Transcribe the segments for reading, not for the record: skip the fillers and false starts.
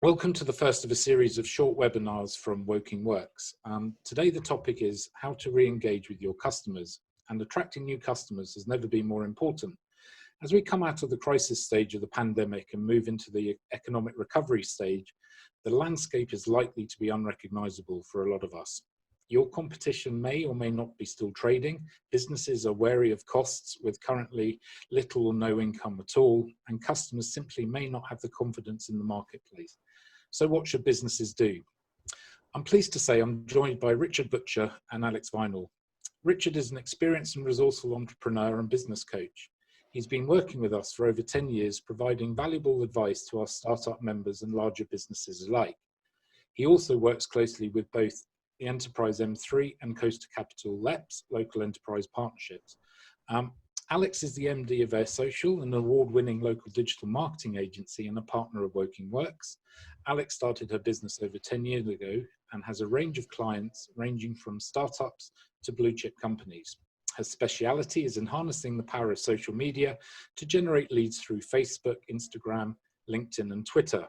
Welcome to the first of a series of short webinars from Woking Works. Today the topic is how to re-engage with your customers, and attracting new customers has never been more important. As we come out of the crisis stage of the pandemic and move into the economic recovery stage, the landscape is likely to be unrecognisable for a lot of us. Your competition may or may not be still trading. Businesses are wary of costs with currently little or no income at all, and customers simply may not have the confidence in the marketplace. So what should businesses do? I'm pleased to say I'm joined by Richard Butcher and Alex Vinall. Richard is an experienced and resourceful entrepreneur and business coach. He's been working with us for over 10 years, providing valuable advice to our startup members and larger businesses alike. He also works closely with both the Enterprise M3 and Costa Capital LEPs, local enterprise partnerships. Alex is the MD of Air Social, an award-winning local digital marketing agency and a partner of Woking Works. Alex started her business over 10 years ago and has a range of clients ranging from startups to blue chip companies. Her speciality is in harnessing the power of social media to generate leads through Facebook, Instagram, LinkedIn and Twitter.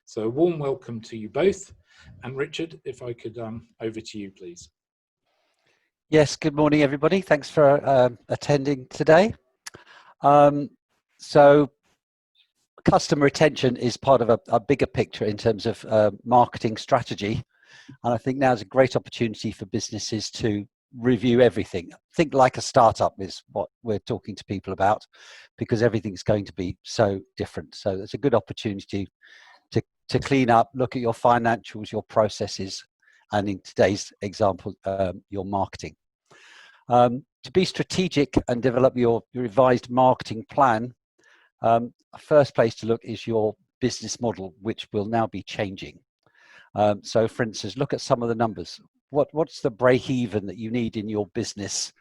So a warm welcome to you both. And Richard, if I could, over to you, please. Yes, good morning, everybody. Thanks for attending today. So customer retention is part of a bigger picture in terms of marketing strategy. And I think now is a great opportunity for businesses to review everything. Think like a startup is what we're talking to people about, because everything's going to be so different. So it's a good opportunity to clean up, look at your financials, your processes, and in today's example, your marketing. To be strategic and develop your revised marketing plan, first place to look is your business model, which will now be changing. So for instance, look at some of the numbers. What's the break even that you need in your business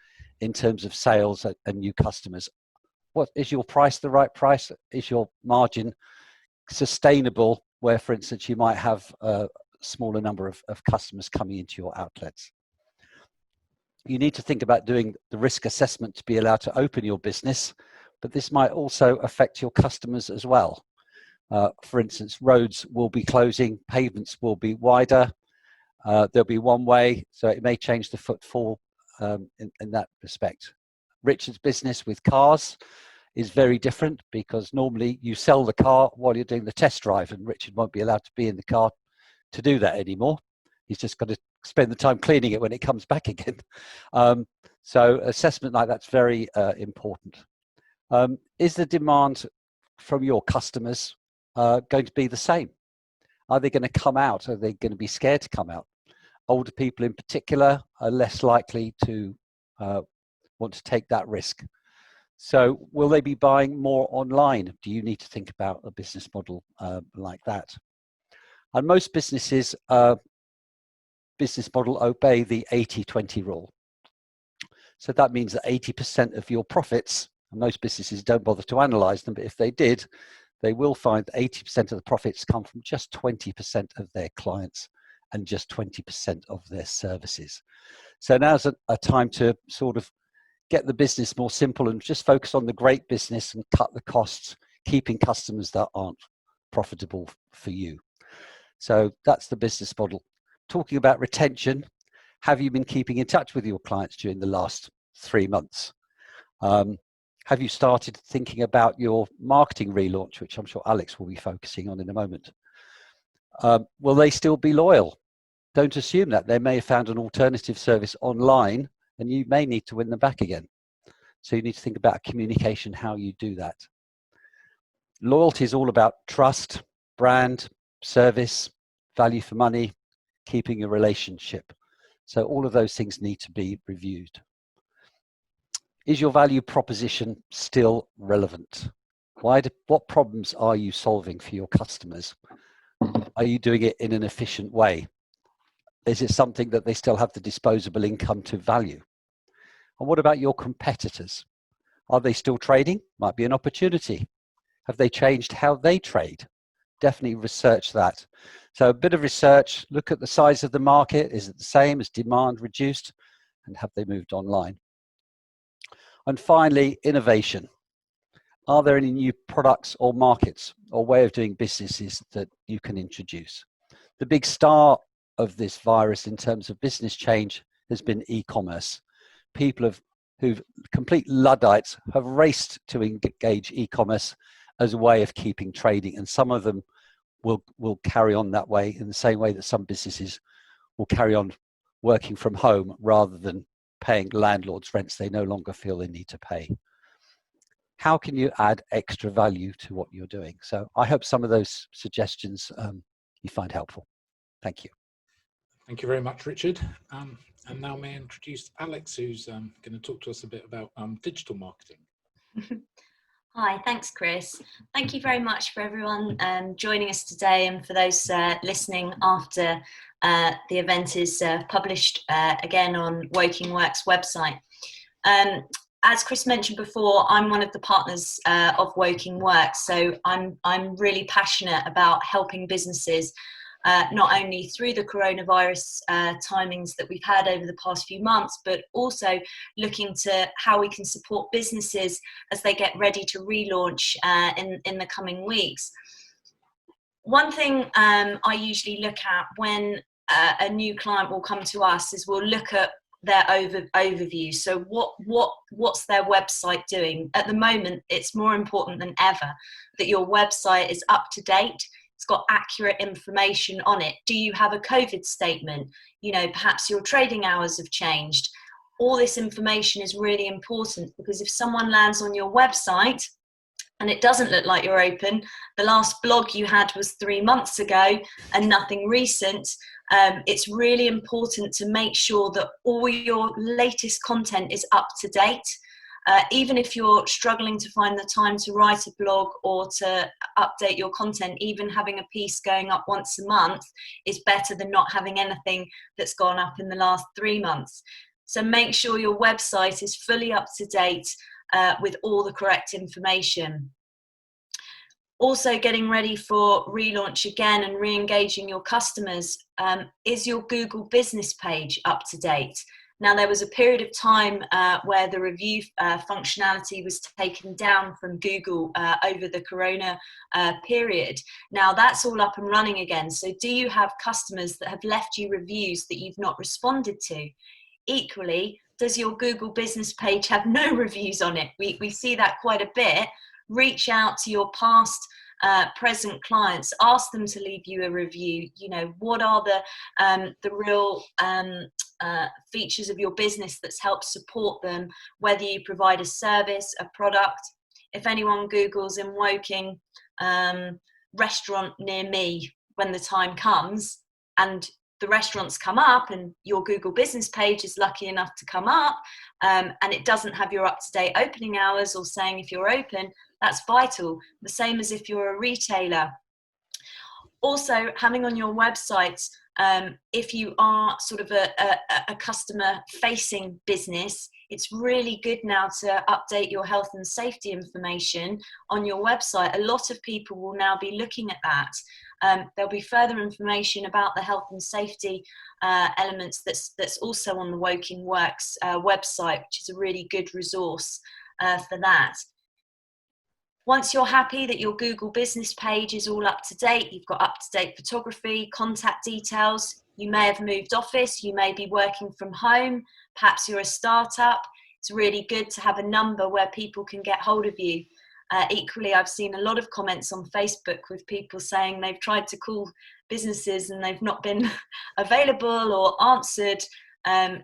in terms of sales and new customers? What is your price the right price? Is your margin sustainable, where for instance you might have a smaller number of customers coming into your outlets? You need to think about doing the risk assessment to be allowed to open your business, but this might also affect your customers as well. For instance, roads will be closing, pavements will be wider, there'll be one way, so it may change the footfall in that respect. Richard's business with cars is very different, because normally you sell the car while you're doing the test drive, and Richard won't be allowed to be in the car to do that anymore. He's just got to spend the time cleaning it when it comes back again. So assessment like that's very important. Is the demand from your customers going to be the same? Are they going to come out? Are they going to be scared to come out? Older people in particular are less likely to want to take that risk. So will they be buying more online? Do you need to think about a business model like that? And most businesses business model obey the 80-20 rule. So that means that 80% of your profits, and most businesses don't bother to analyze them, but if they did, they will find that 80% of the profits come from just 20% of their clients and just 20% of their services. So now's a time to sort of get the business more simple and just focus on the great business and cut the costs, keeping customers that aren't profitable for you. So that's the business model. Talking about retention, have you been keeping in touch with your clients during the last 3 months? Have you started thinking about your marketing relaunch, which I'm sure Alex will be focusing on in a moment? Will they still be loyal? Don't assume that. They may have found an alternative service online and you may need to win them back again. So you need to think about communication, how you do that. Loyalty is all about trust, brand, service, value for money, keeping a relationship. So all of those things need to be reviewed. Is your value proposition still relevant? What problems are you solving for your customers? Are you doing it in an efficient way? Is it something that they still have the disposable income to value? And what about your competitors? Are they still trading? Might be an opportunity. Have they changed how they trade? Definitely research that. So a bit of research, look at the size of the market. Is it the same? Is demand reduced? And have they moved online? And finally, innovation. Are there any new products or markets or way of doing businesses that you can introduce? The big star of this virus in terms of business change has been e-commerce. People who've complete Luddites have raced to engage e-commerce as a way of keeping trading, and some of them will carry on that way in the same way that some businesses will carry on working from home rather than paying landlords rents they no longer feel they need to pay. How can you add extra value to what you're doing? So I hope some of those suggestions you find helpful. Thank you. Thank you very much, Richard. And now may I introduce Alex, who's going to talk to us a bit about digital marketing. Hi, thanks, Chris. Thank you very much for everyone joining us today, and for those listening after the event is published again on Woking Works website. As Chris mentioned before, I'm one of the partners of Woking Works, so I'm really passionate about helping businesses not only through the coronavirus timings that we've had over the past few months, but also looking to how we can support businesses as they get ready to relaunch in the coming weeks. One thing I usually look at when a new client will come to us is we'll look at their overview. So what's their website doing? At the moment, it's more important than ever that your website is up to date. It's got accurate information on it. Do you have a COVID statement? You know, perhaps your trading hours have changed. All this information is really important, because if someone lands on your website and it doesn't look like you're open, the last blog you had was 3 months ago and nothing recent, it's really important to make sure that all your latest content is up to date. Even if you're struggling to find the time to write a blog or to update your content, even having a piece going up once a month is better than not having anything that's gone up in the last 3 months. So make sure your website is fully up to date with all the correct information. Also, getting ready for relaunch again and re-engaging your customers. Is your Google business page up to date? Now, there was a period of time where the review functionality was taken down from Google over the corona period. Now that's all up and running again. So do you have customers that have left you reviews that you've not responded to? Equally, does your Google business page have no reviews on it? We see that quite a bit. Reach out to your past present clients, ask them to leave you a review. You know, what are the real features of your business that's helped support them, whether you provide a service, a product. If anyone Googles in Woking restaurant near me when the time comes, and the restaurants come up and your Google business page is lucky enough to come up, and it doesn't have your up-to-date opening hours or saying if you're open, that's vital. The same as if you're a retailer. Also, having on your website, if you are sort of a customer-facing business, it's really good now to update your health and safety information on your website. A lot of people will now be looking at that. There'll be further information about the health and safety elements that's also on the Woking Works website, which is a really good resource for that. Once you're happy that your Google business page is all up to date, you've got up-to-date photography, contact details, you may have moved office, you may be working from home, perhaps you're a startup, it's really good to have a number where people can get hold of you. Equally, I've seen a lot of comments on Facebook with people saying they've tried to call businesses and they've not been available or answered,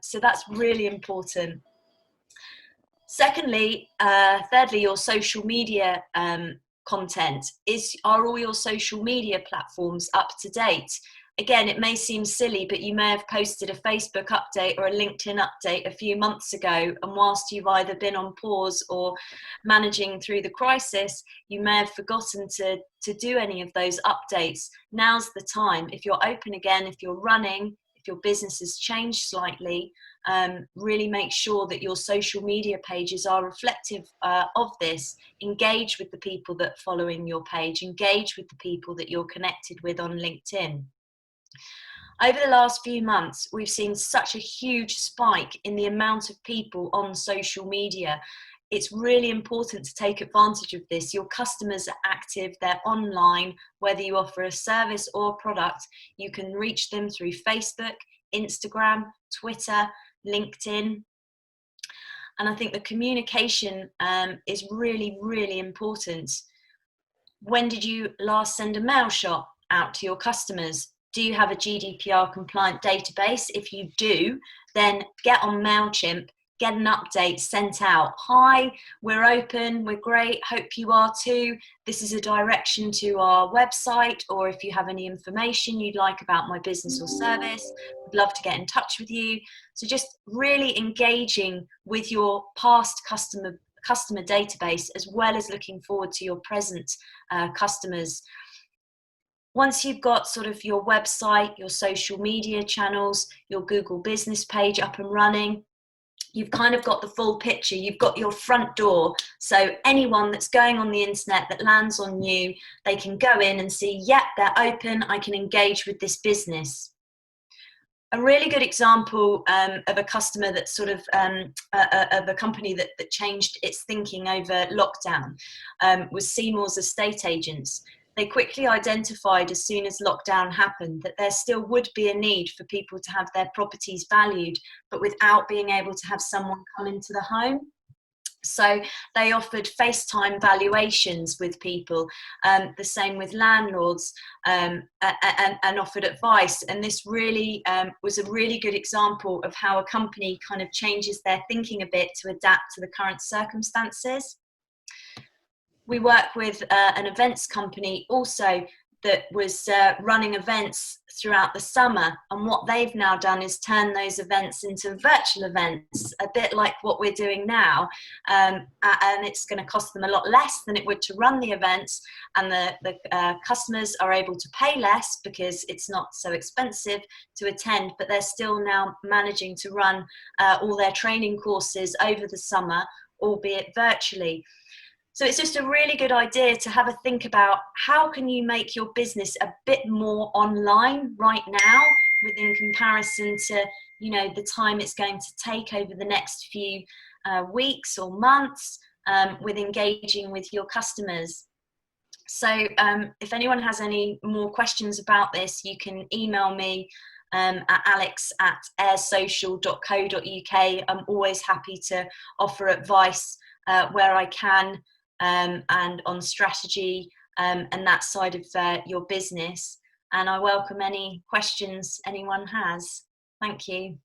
so that's really important. Secondly, thirdly, your social media content. Are all your social media platforms up to date? Again, it may seem silly, but you may have posted a Facebook update or a LinkedIn update a few months ago, and whilst you've either been on pause or managing through the crisis, you may have forgotten to do any of those updates. Now's the time. If you're open again, if you're running, if your business has changed slightly, really make sure that your social media pages are reflective of this. Engage with the people that are following your page, engage with the people that you're connected with on LinkedIn. Over the last few months, we've seen such a huge spike in the amount of people on social media. it's really important to take advantage of this. Your customers are active, they're online, whether you offer a service or a product, you can reach them through Facebook, Instagram, Twitter, LinkedIn. And I think the communication is really, really important. When did you last send a mail shot out to your customers? Do you have a GDPR compliant database? If you do, then get on MailChimp, get an update sent out. Hi, we're open, we're great, hope you are too. This is a direction to our website, or if you have any information you'd like about my business or service, I'd love to get in touch with you. So just really engaging with your past customer database, as well as looking forward to your present customers. Once you've got sort of your website, your social media channels, your Google business page up and running, you've kind of got the full picture. You've got your front door. So anyone that's going on the internet that lands on you, they can go in and see, yep, they're open, I can engage with this business. A really good example of a customer that sort of, of a company that changed its thinking over lockdown was Seymour's Estate Agents. They quickly identified as soon as lockdown happened that there still would be a need for people to have their properties valued, but without being able to have someone come into the home. So they offered FaceTime valuations with people, the same with landlords, and offered advice. And this really was a really good example of how a company kind of changes their thinking a bit to adapt to the current circumstances. We work with an events company also that was running events throughout the summer, and what they've now done is turn those events into virtual events, a bit like what we're doing now, and it's going to cost them a lot less than it would to run the events, and the customers are able to pay less because it's not so expensive to attend, but they're still now managing to run all their training courses over the summer, albeit virtually. So it's just a really good idea to have a think about how can you make your business a bit more online right now, within comparison to, you know, the time it's going to take over the next few weeks or months with engaging with your customers. So if anyone has any more questions about this, you can email me at alex@airsocial.co.uk. I'm always happy to offer advice where I can. And on strategy and that side of your business. And I welcome any questions anyone has. Thank you.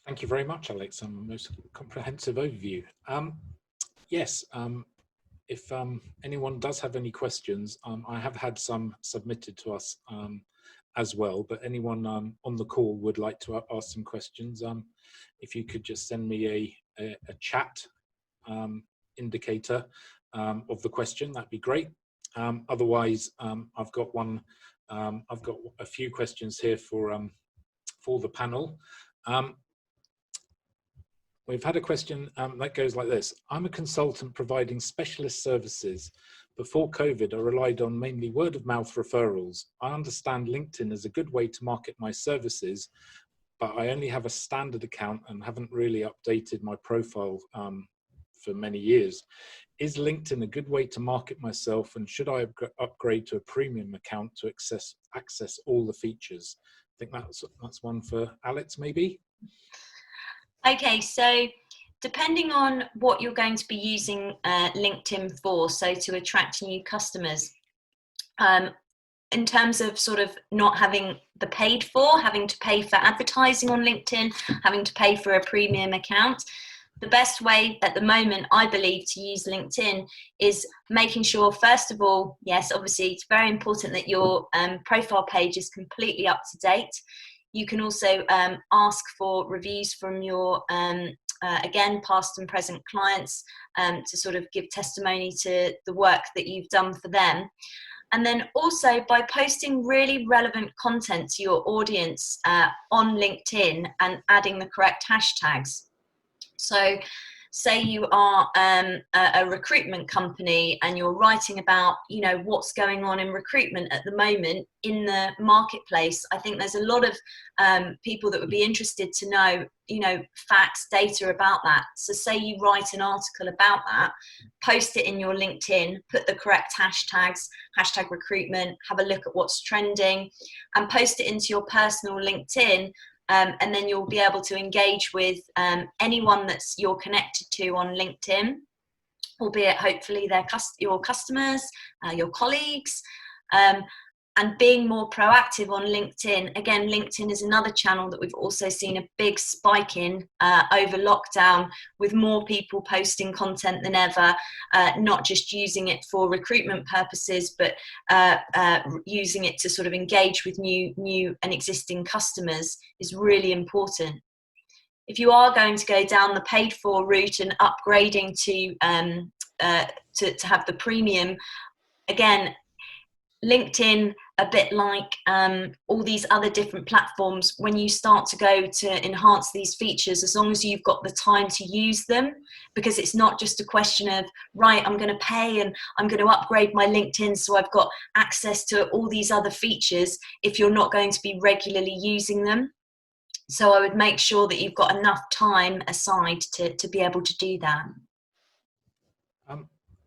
Thank you very much, Alex. Most comprehensive overview. Yes, if anyone does have any questions, I have had some submitted to us as well, but anyone on the call would like to ask some questions, if you could just send me a chat indicator of the question, that'd be great. Otherwise, I've got a few questions here for the panel. We've had a question that goes like this. I'm a consultant providing specialist services. Before COVID, I relied on mainly word of mouth referrals. I understand LinkedIn is a good way to market my services, but I only have a standard account and haven't really updated my profile for many years. Is LinkedIn a good way to market myself, and should I upgrade to a premium account to access all the features? I think that's one for Alex, maybe. Okay, so depending on what you're going to be using LinkedIn for, so to attract new customers, in terms of sort of not having having to pay for advertising on LinkedIn, having to pay for a premium account, the best way at the moment, I believe, to use LinkedIn is making sure, first of all, yes, obviously it's very important that your profile page is completely up to date. You can also ask for reviews from your, again, past and present clients to sort of give testimony to the work that you've done for them. And then also by posting really relevant content to your audience on LinkedIn and adding the correct hashtags. So say you are a recruitment company and you're writing about, you know, what's going on in recruitment at the moment in the marketplace, I think there's a lot of people that would be interested to know, you know, facts, data about that. So say you write an article about that, post it in your LinkedIn, put the correct hashtags, hashtag recruitment, have a look at what's trending, and post it into your personal LinkedIn. And then you'll be able to engage with anyone that's you're connected to on LinkedIn, albeit hopefully your customers, your colleagues, and being more proactive on LinkedIn. Again, LinkedIn is another channel that we've also seen a big spike in over lockdown, with more people posting content than ever, not just using it for recruitment purposes, but using it to sort of engage with new and existing customers is really important. If you are going to go down the paid for route and upgrading to have the premium, again, LinkedIn, a bit like all these other different platforms, when you start to go to enhance these features, as long as you've got the time to use them, because it's not just a question of, right, I'm going to pay and I'm going to upgrade my LinkedIn so I've got access to all these other features if you're not going to be regularly using them. So I would make sure that you've got enough time aside to be able to do that.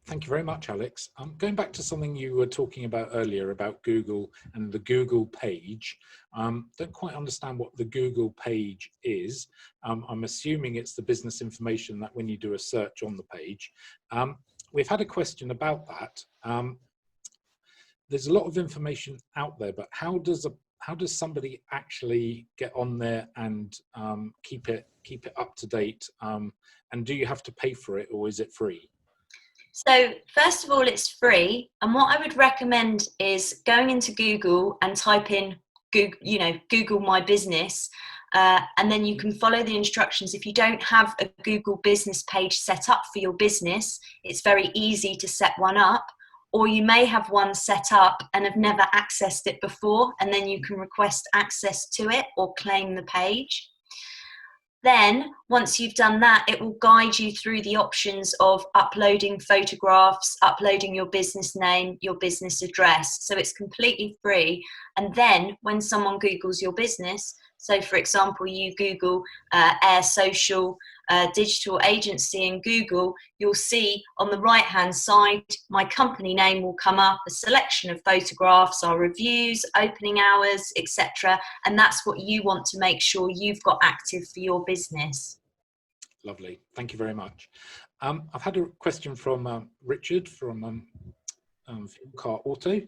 Thank you very much, Alex. Going back to something you were talking about earlier about Google and the Google page, don't quite understand what the Google page is. I'm assuming it's the business information that when you do a search on the page. We've had a question about that. There's a lot of information out there, but how does somebody actually get on there and keep it up to date? And do you have to pay for it, or is it free? So first of all, it's free, and what I would recommend is going into Google and type in Google My Business, and then you can follow the instructions. If you don't have a Google business page set up for your business, it's very easy to set one up, or you may have one set up and have never accessed it before, and then you can request access to it or claim the page. Then, once you've done that, it will guide you through the options of uploading photographs, uploading your business name, your business address. So it's completely free. And then when someone Googles your business, so for example, you Google Air Social digital agency in Google, you'll see on the right-hand side, my company name will come up, a selection of photographs, our reviews, opening hours, etc. And that's what you want to make sure you've got active for your business. Lovely, thank you very much. I've had a question from Richard from Car Auto.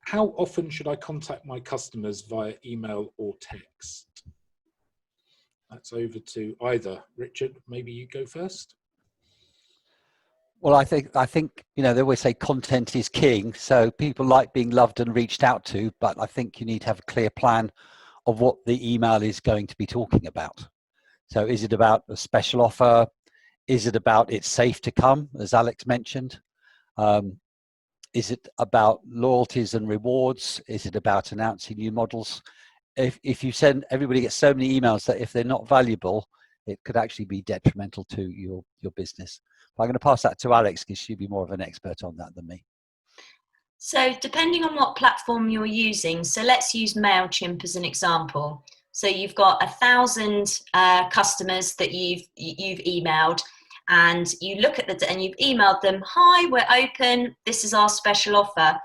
How often should I contact my customers via email or text? That's over to either. Richard, maybe you go first. Well, I think they always say content is king. So people like being loved and reached out to, but I think you need to have a clear plan of what the email is going to be talking about. So is it about a special offer? Is it about it's safe to come, as Alex mentioned? Is it about loyalties and rewards? Is it about announcing new models? If you send, everybody gets so many emails that if they're not valuable, it could actually be detrimental to your business. But I'm going to pass that to Alex because she'd be more of an expert on that than me. So depending on what platform you're using, so let's use MailChimp as an example. So you've got 1,000 customers that you've emailed, and you look at and you've emailed them, hi, we're open, this is our special offer.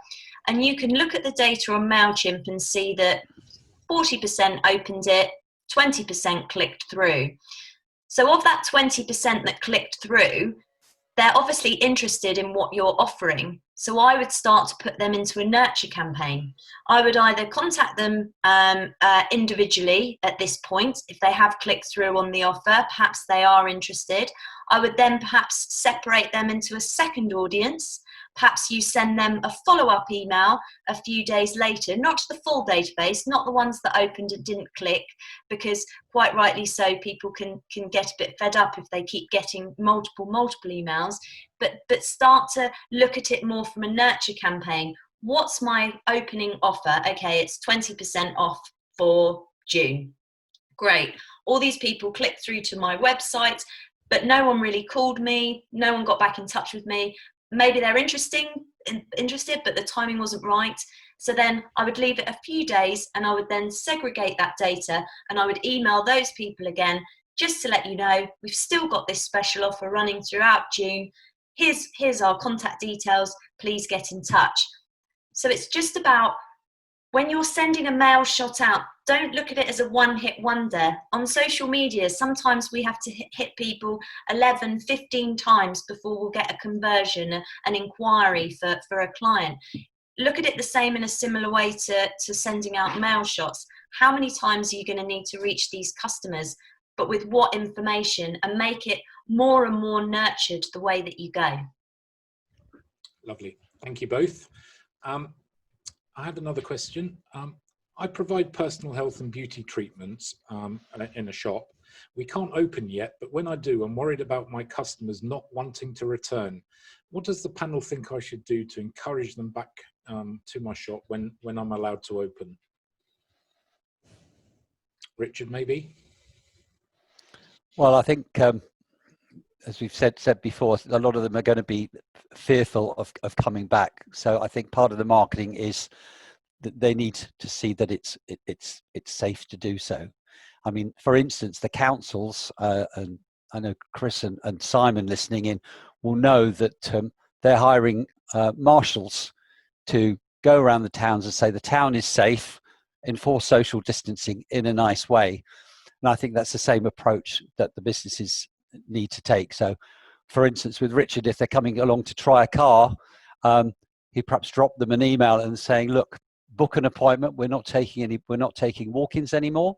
And you can look at the data on MailChimp and see that 40% opened it, 20% clicked through. So of that 20% that clicked through, they're obviously interested in what you're offering. So I would start to put them into a nurture campaign. I would either contact them individually at this point. If they have clicked through on the offer, perhaps they are interested. I would then perhaps separate them into a second audience. Perhaps you send them a follow-up email a few days later, not to the full database, not the ones that opened and didn't click, because quite rightly so, people can get a bit fed up if they keep getting multiple emails, but start to look at it more from a nurture campaign. What's my opening offer? Okay, it's 20% off for June. Great. All these people click through to my website. but no one really called me, no one got back in touch with me. Maybe they're interested, but the timing wasn't right. So then I would leave it a few days, and I would then segregate that data, and I would email those people again, just to let you know, we've still got this special offer running throughout June. Here's our contact details, please get in touch. So it's just about, when you're sending a mail shot out, don't look at it as a one-hit wonder. On social media, sometimes we have to hit people 11, 15 times before we'll get a conversion, an inquiry for a client. Look at it the same in a similar way to sending out mail shots. How many times are you going to need to reach these customers, but with what information, and make it more and more nurtured the way that you go? Lovely. Thank you both. I have another question. I provide personal health and beauty treatments in a shop. We can't open yet, but when I do, I'm worried about my customers not wanting to return. What does the panel think I should do to encourage them back to my shop when I'm allowed to open? Richard, maybe? Well, I think, as we've said before, a lot of them are going to be fearful of coming back. So I think part of the marketing is that they need to see that it's safe to do so. I mean, for instance, the councils, and I know Chris and Simon listening in will know that they're hiring marshals to go around the towns and say the town is safe, enforce social distancing in a nice way. And I think that's the same approach that the businesses need to take. So, for instance, with Richard, if they're coming along to try a car, he perhaps drop them an email and saying, "Look, book an appointment. We're not taking walk-ins anymore."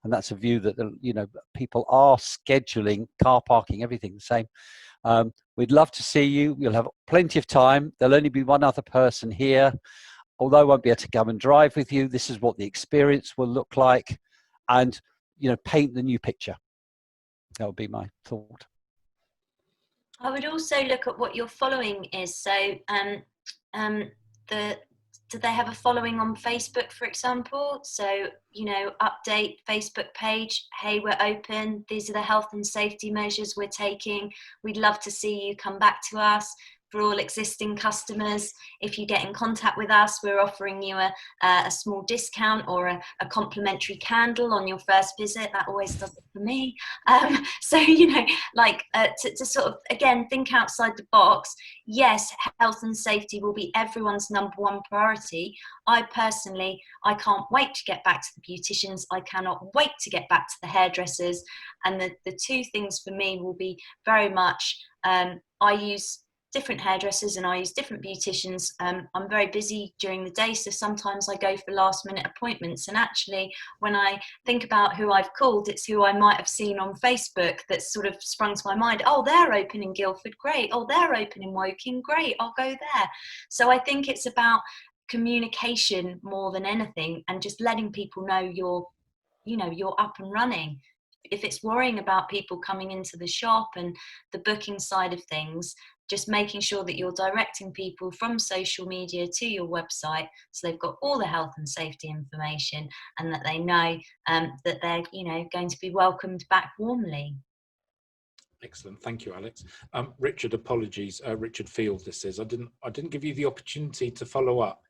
And that's a view that people are scheduling car parking, everything the same. We'd love to see you. You'll have plenty of time. There'll only be one other person here. Although I won't be able to come and drive with you, this is what the experience will look like, and paint the new picture. That would be my thought. I would also look at what your following is. So do they have a following on Facebook, for example? So, update Facebook page, hey, we're open. These are the health and safety measures we're taking. We'd love to see you come back to us. For all existing customers, if you get in contact with us, we're offering you a small discount or a complimentary candle on your first visit. That always does it for me. So, to sort of, again, think outside the box. Yes, health and safety will be everyone's number one priority. I can't wait to get back to the beauticians. I cannot wait to get back to the hairdressers. And the two things for me will be very much, I use different hairdressers and I use different beauticians. I'm very busy during the day, so sometimes I go for last minute appointments, and actually when I think about who I've called, it's who I might have seen on Facebook that's sort of sprung to my mind. Oh, they're open in Guildford, great. Oh, they're open in Woking, great, I'll go there. So I think it's about communication more than anything, and just letting people know you're up and running. If it's worrying about people coming into the shop and the booking side of things, just making sure that you're directing people from social media to your website, so they've got all the health and safety information, and that they know that they're going to be welcomed back warmly. Excellent, thank you, Alex. Richard, apologies. Richard Field, this is. I didn't give you the opportunity to follow up.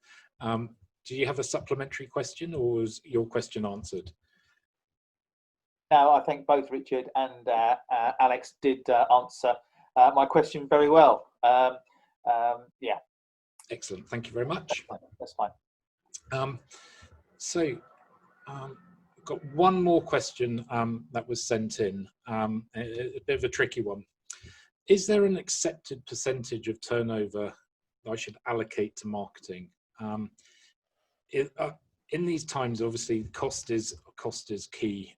Do you have a supplementary question, or was your question answered? No, I think both Richard and Alex did answer my question very well. Yeah. Excellent. Thank you very much. That's fine. I've got one more question that was sent in, a bit of a tricky one. Is there an accepted percentage of turnover that I should allocate to marketing? In these times, obviously, cost is key.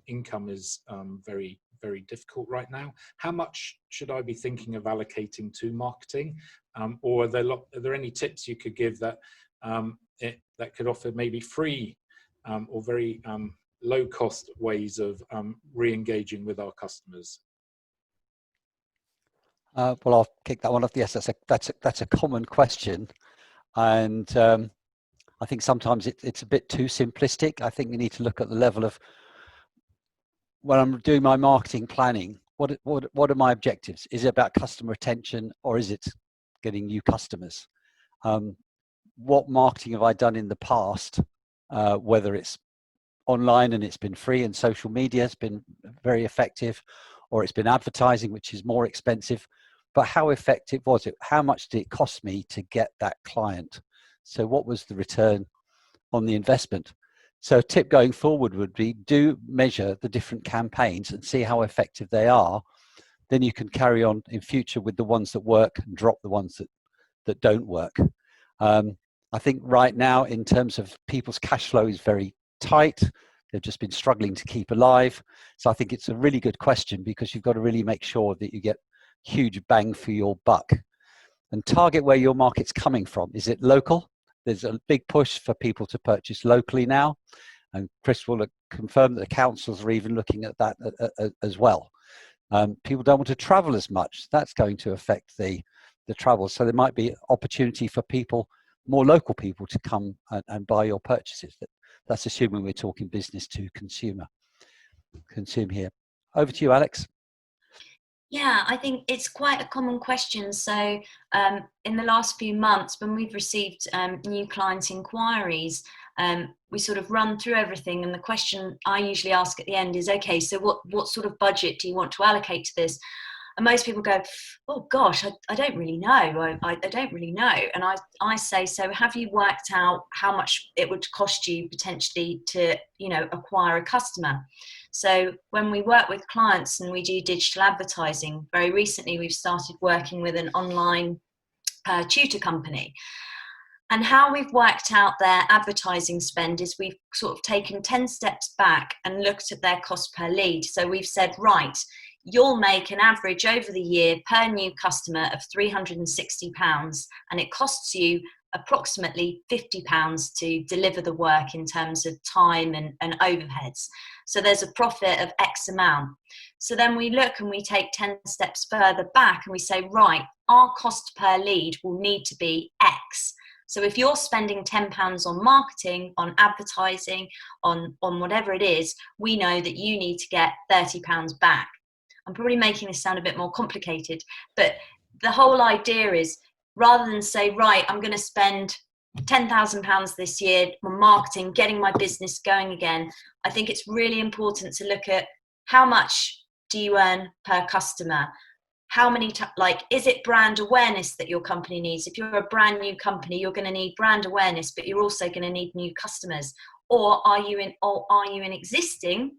Income is very, very difficult right now. How much should I be thinking of allocating to marketing? Or are there any tips you could give that could offer maybe free or very low cost ways of re-engaging with our customers? Well, I'll kick that one off. Yes, that's a common question, and I think sometimes it's a bit too simplistic. I think we need to look at the level of, when I'm doing my marketing planning, what are my objectives? Is it about customer retention, or is it getting new customers? What marketing have I done in the past, whether it's online and it's been free and social media has been very effective, or it's been advertising, which is more expensive, but how effective was it? How much did it cost me to get that client? So what was the return on the investment? So a tip going forward would be, do measure the different campaigns and see how effective they are. Then you can carry on in future with the ones that work and drop the ones that don't work. I think right now, in terms of people's cash flow, is very tight. They've just been struggling to keep alive. So I think it's a really good question, because you've got to really make sure that you get huge bang for your buck, and target where your market's coming from. Is it local? There's a big push for people to purchase locally now, and Chris will confirm that the councils are even looking at that as well. People don't want to travel as much. That's going to affect the travel. So there might be opportunity for people, more local people, to come and buy your purchases. That's assuming we're talking business to consume here. Over to you, Alex. Yeah, I think it's quite a common question. So in the last few months, when we've received new client inquiries, we sort of run through everything. And the question I usually ask at the end is, okay, so what sort of budget do you want to allocate to this? And most people go, oh gosh, I don't really know. I don't really know. And I say, so have you worked out how much it would cost you potentially to, acquire a customer? So when we work with clients and we do digital advertising, very recently we've started working with an online tutor company. And how we've worked out their advertising spend is we've sort of taken 10 steps back and looked at their cost per lead. So we've said, right, you'll make an average over the year per new customer of £360, and it costs you approximately £50 to deliver the work in terms of time and overheads. So there's a profit of X amount. So then we look and we take 10 steps further back and we say, right, our cost per lead will need to be X. So if you're spending £10 on marketing, on advertising, on whatever it is, we know that you need to get £30 back. I'm probably making this sound a bit more complicated, but the whole idea is, rather than say, right, I'm going to spend £10,000 this year on marketing, getting my business going again, I think it's really important to look at how much do you earn per customer? How many, is it brand awareness that your company needs? If you're a brand new company, you're going to need brand awareness, but you're also going to need new customers. Or are you an existing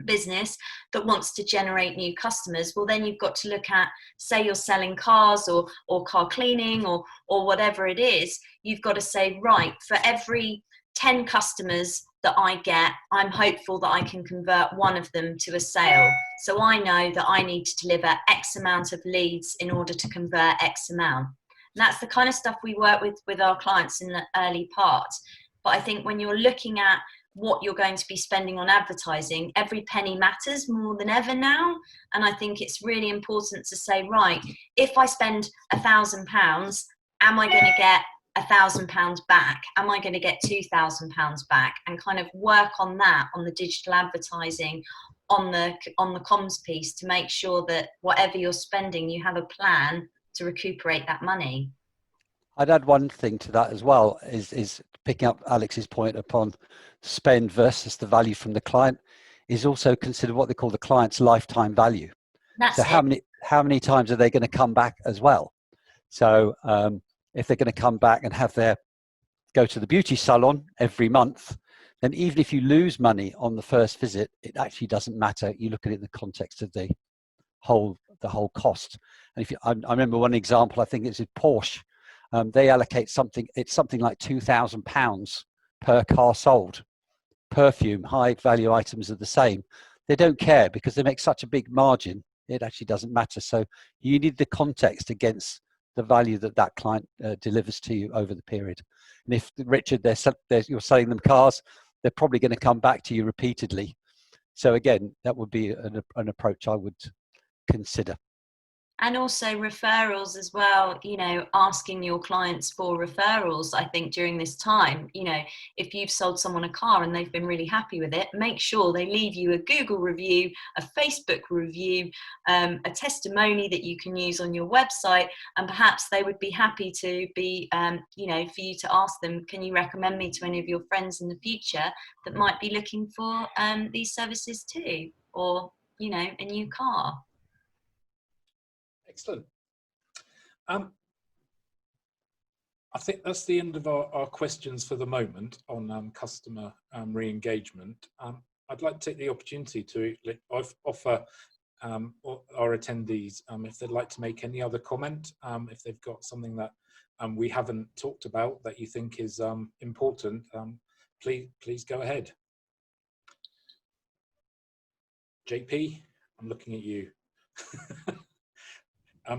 business that wants to generate new customers? Well, then you've got to look at, say you're selling cars or car cleaning or whatever it is, you've got to say, right, for every 10 customers that I get, I'm hopeful that I can convert one of them to a sale. So I know that I need to deliver X amount of leads in order to convert X amount. And that's the kind of stuff we work with our clients in the early part. But I think when you're looking at what you're going to be spending on advertising, every penny matters more than ever now. And I think it's really important to say, right, if I spend £1,000, am I going to get £1,000 back? Am I going to get £2,000 back? And kind of work on that, on the digital advertising, on the comms piece, to make sure that whatever you're spending, you have a plan to recuperate that money. I'd add one thing to that as well, is picking up Alex's point upon spend versus the value from the client, is also consider what they call the client's lifetime value. That's so how many times are they going to come back as well? So if they're going to come back and go to the beauty salon every month, then even if you lose money on the first visit, it actually doesn't matter. You look at it in the context of the whole cost. And I remember one example, I think it's with Porsche. They allocate something like £2,000 per car sold. Perfume, high value items are the same. They don't care because they make such a big margin. It actually doesn't matter. So you need the context against the value that client delivers to you over the period. And if, Richard, you're selling them cars, they're probably going to come back to you repeatedly. So again, that would be an approach I would consider. And also referrals as well, you know, asking your clients for referrals. I think during this time, you know, if you've sold someone a car and they've been really happy with it, make sure they leave you a Google review, a Facebook review, a testimony that you can use on your website, and perhaps they would be happy to be, you know, for you to ask them, can you recommend me to any of your friends in the future that might be looking for these services too, or, you know, a new car. Excellent. I think that's the end of our questions for the moment on customer re-engagement. I'd like to take the opportunity to offer our attendees, if they'd like to make any other comment, if they've got something that we haven't talked about that you think is important, please go ahead. JP, I'm looking at you.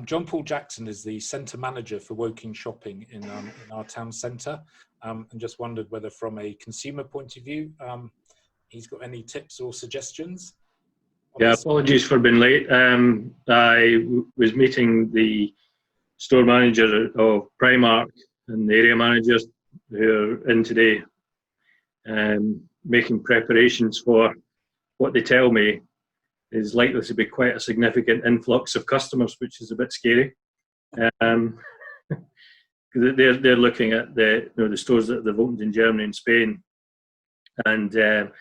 John Paul Jackson is the centre manager for Woking Shopping in our town centre, and just wondered whether from a consumer point of view, he's got any tips or suggestions. Yeah, apologies for being late. I was meeting the store manager of Primark and the area managers who are in today, making preparations for what they tell me is likely to be quite a significant influx of customers, which is a bit scary. They're looking at the stores that they've opened in Germany and Spain, and they're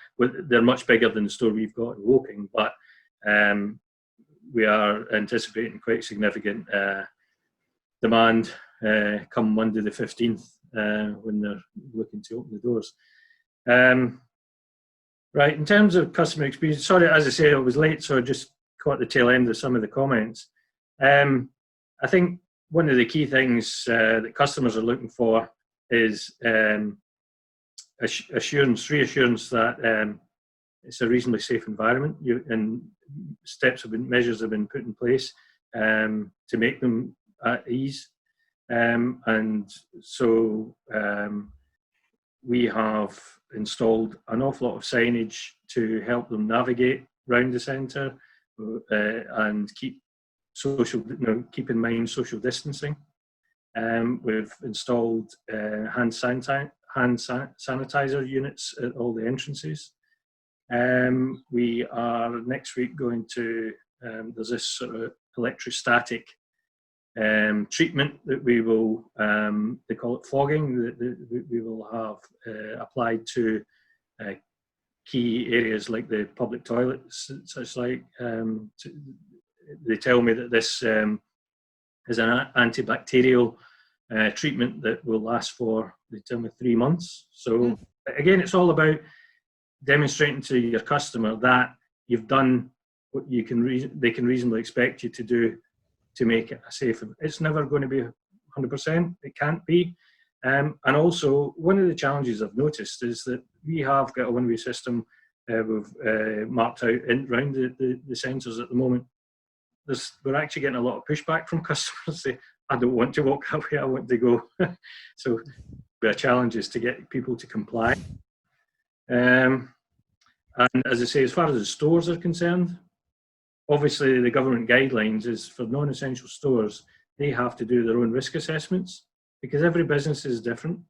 much bigger than the store we've got in Woking, but we are anticipating quite significant demand come Monday the 15th when they're looking to open the doors. Right, in terms of customer experience, sorry, as I say, I was late, so I just caught the tail end of some of the comments. I think one of the key things that customers are looking for is reassurance that it's a reasonably safe environment, and measures have been put in place to make them at ease. And so we have installed an awful lot of signage to help them navigate around the centre and keep in mind social distancing. We've installed hand sanitizer units at all the entrances. We are next week going to, there's this sort of electrostatic treatment that we will, they call it fogging, that we will have applied to key areas like the public toilets, such like, they tell me that this is an antibacterial treatment that will last for, they tell me, 3 months. So again, it's all about demonstrating to your customer that you've done what they can reasonably expect you to do to make it a safe. It's never going to be 100%. It can't be. And also, one of the challenges I've noticed is that we have got a one-way system we've marked out around the centres at the moment. We're actually getting a lot of pushback from customers. Say, I don't want to walk that way, I want to go. So the challenge is to get people to comply. And as I say, as far as the stores are concerned, obviously the government guidelines is for non-essential stores, they have to do their own risk assessments because every business is different.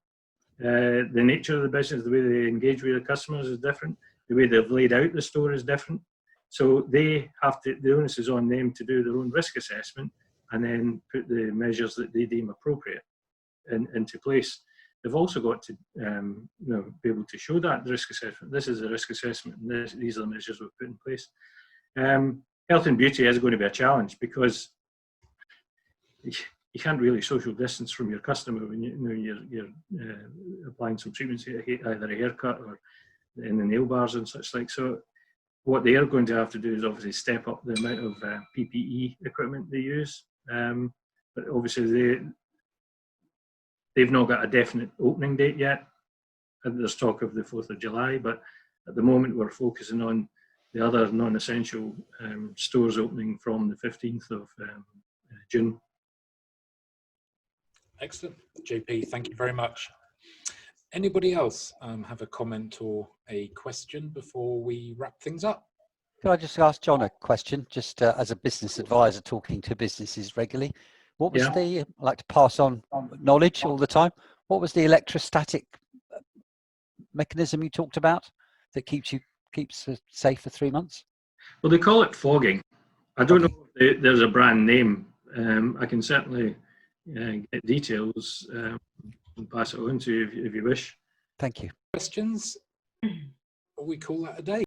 The nature of the business, the way they engage with their customers is different. The way they've laid out the store is different. So they have to, the onus is on them to do their own risk assessment and then put the measures that they deem appropriate into place. They've also got to be able to show that risk assessment. This is a risk assessment and these are the measures we've put in place. Health and beauty is going to be a challenge because you can't really social distance from your customer when you're applying some treatments, either a haircut or in the nail bars and such like. So what they are going to have to do is obviously step up the amount of PPE equipment they use. But obviously they've not got a definite opening date yet. And there's talk of the 4th of July, but at the moment we're focusing on the other non-essential stores opening from the 15th of June. Excellent, JP, thank you very much. Anybody else have a comment or a question before we wrap things up? Could I just ask John a question, just as a business advisor talking to businesses regularly? What was I like to pass on knowledge all the time. What was the electrostatic mechanism you talked about that keeps safe for 3 months? Well, they call it fogging. I don't know if there's a brand name. I can certainly get details and pass it on to you if you wish. Thank you. Questions? We call that a day.